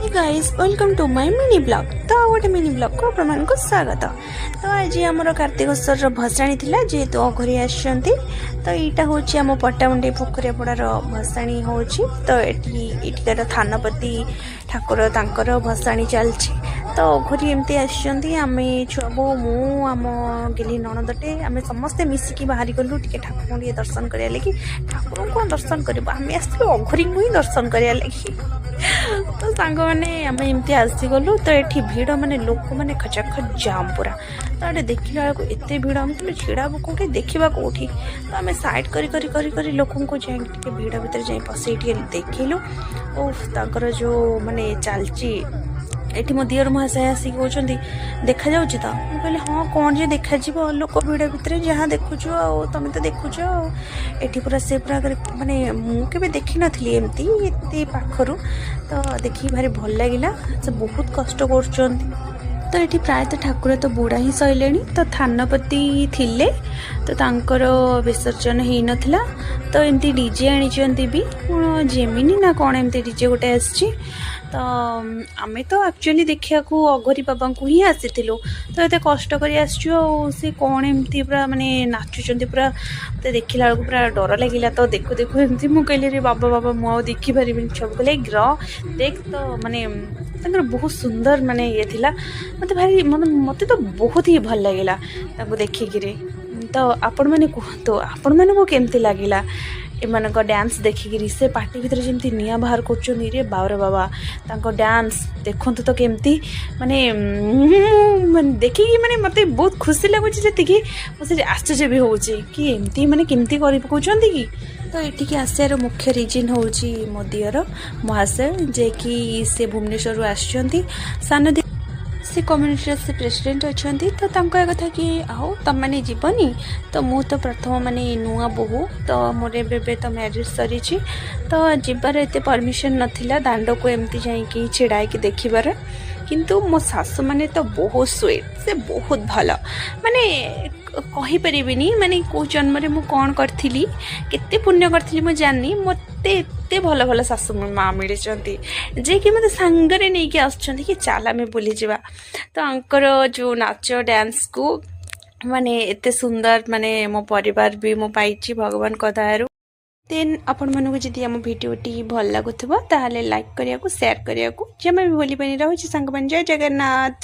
Hey guys welcome to my mini blog. तो गोटे mini blog को अपन को स्वागत। तो आज आमर कार्तिकेश्वर भसाणी थिला जेहेतु अघरी आछंती। तो यहाँ हूँ आम पट्टामुंडी पोखरियापड़ार भसाणी हो। तो एटिकार थानपति ठाकुर तांकर भसाणी चलछि। तो अघरी एमती आम छुआ बो मु आम गिली नणदटे आम समस्ते मिसिकी बाहरी गलु टे ठाकुर दर्शन करिया लगी। ठाकुर को दर्शन कर आम आसलु अघरी ही दर्शन करिया लगी। तो सांग मैंने आम एमती आसीगलु। तो ये भिड़ माने लोक मैंने खचाखच जाम पूरा। तो ये देखला बेलू एत भिड़ आम तुम छिड़ा कौटी देखा कौटी। तो आम सैड कर लोक को जाए भिड़ भितर जाए पसई देखिलु। ओह जो माने चलची एठी मो दियर महाशय आसिक कहते देखा जा तो कहली हाँ कौन जे देखा लोक भिड़ भितर जहाँ देखुच तुम तो देखुच एठी पूरा से पूरा माने मुझे देखी नी एमती एत पाखरु। तो देखी भारी भल लगिला। से बहुत कष्ट कर। तो ये प्रायतः ठाकुर तो बुढ़ा ही सैले। तो थानपति थिले तो तांकर विसर्जन हो नाला। तो एमती डीजे आनी भी जेमिनी ना कौन एमती डीजे गोटे आसी। तो आमे तो एक्चुअली देखा अघरी बाबा को ही आसी। तो ये कष्ट कर सी कौन एमती पूरा माने नाचुंट पूरा। तो देखला बेलू पूरा डर लगिला। तो देखु देखु एमती मुझे कहली रे बाबा बाबा मुझे देखी पारि सब कहले ग्रह देख। तो माने बहुत सुंदर माने ये थिला। मत भारी मत तो बहुत ही भल लगिला देखिकी। तो आपण मैंने कहतु आपण मैंने को केमती लगिला एमान डांस देखिकी। से पार्टी भीतर जमी निआ बाहर कर बाबरे बाबा तांको डांस देखु तो केमती माने देखिकी माने मत बहुत खुशी लगुच जी मुझे आश्चर्य भी हो कि एमती माने केमती कर पकाउछंती कि। तो ये आसार मुख्य रिजन हूँ मो दियर महाशय जे कि से भुवनेश्वर आसुँच सान से कम्युनिटी से प्रेसिडेंट अच्छा। तो तांको कथा कि आओ तुम मैंने जीवनी। तो मु तो प्रथम माने नुआ बोहू। तो मोर एबे तो मैरिज सरी। तो जीवार एत परमिशन नथिला दांड को एमती जाइए छिड़ाई देखिबार। किंतु मो सासु माने तो बहुत स्वीट से बहुत भल माने कहीपरिनी माने कौ जन्म रे मु कौन करी केते पुण्य करी मु जानी। मत एते भल भल सासु माँ मिली जे कि मत सांगरे नहीं कि आसुँच कि चल आम बुली जावा। तो अंकर जो नाच डांस को माने एते सुंदर माने मो परिवार भी मो पाइछि भगवान को दयारु। देन आपण मानक जदि आम भिडियोटी भल लगुवा ताहले लाइक करिया को शेयर करिया को जमा भी भूली पानी। रहुछि सांग जय जगन्नाथ।